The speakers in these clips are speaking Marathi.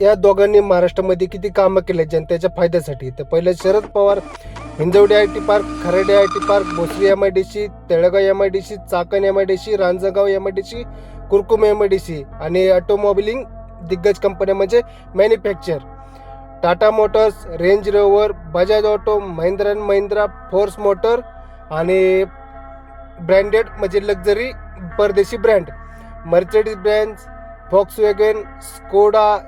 या दोघांनी महाराष्ट्रामध्ये किती कामं केले जनतेच्या फायद्यासाठी. तर पहिलं Sharad Pawar Hinjewadi IT park, Kharadi IT park, Bhosari MIDC, Talegaon MIDC, Chakan MIDC, Ranjangaon MIDC, Kurkumbh MIDC आणि ऑटोमोबिलिंग दिग्गज कंपन्या म्हणजे manufacture, Tata motors, Range Rover, Bajaj auto, Mahindra and Mahindra, Force motor आणि ब्रँडेड म्हणजे लक्झरी परदेशी brand, Mercedes Benz, Volkswagen, Skoda,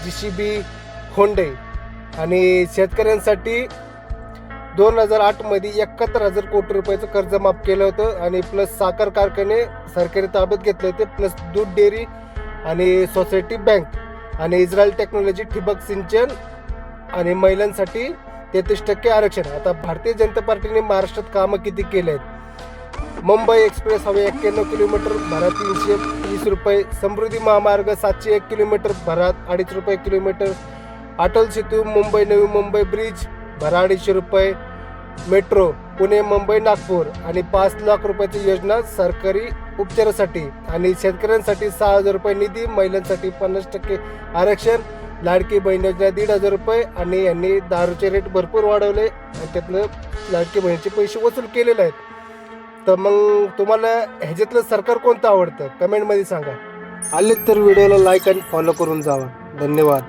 JCB, होंडे. आणि शेतकऱ्यांसाठी 2008 मध्ये 71,000 कोटी रुपयाचं कर्ज माफ केलं होतं आणि प्लस साखर कारखाने सरकारी ताब्यात घेतले होते, प्लस दूध डेअरी आणि सोसायटी बँक आणि इस्रायल टेक्नॉलॉजी ठिबक सिंचन आणि महिलांसाठी 33% आरक्षण. आता भारतीय जनता पार्टीने महाराष्ट्रात कामं किती केले आहेत. मुंबई एक्सप्रेस हवे 91 किलोमीटर, भरा 320 रुपये. समृद्धी महामार्ग 701 किलोमीटर, भरा 2.5 रुपये किलोमीटर. अटल सेतू मुंबई नवी मुंबई ब्रिज, भरा 250 रुपये. मेट्रो पुणे मुंबई नागपूर आणि 5 लाख रुपयाची योजना सरकारी उपचारासाठी. आणि शेतकऱ्यांसाठी 6,000 रुपये निधी, महिलांसाठी 50% आरक्षण, लाडकी बहीण योजना 1,500 रुपये. आणि यांनी दारूचे रेट भरपूर वाढवले आणि त्यातलं लाडकी बहिणीचे पैसे वसूल केलेले आहेत. तर मग तुम्हाला ह्याच्यातलं सरकार कोणतं आवडतं कमेंटमध्ये सांगा. आले तर व्हिडिओला लाईक आणि फॉलो करून जावा. धन्यवाद.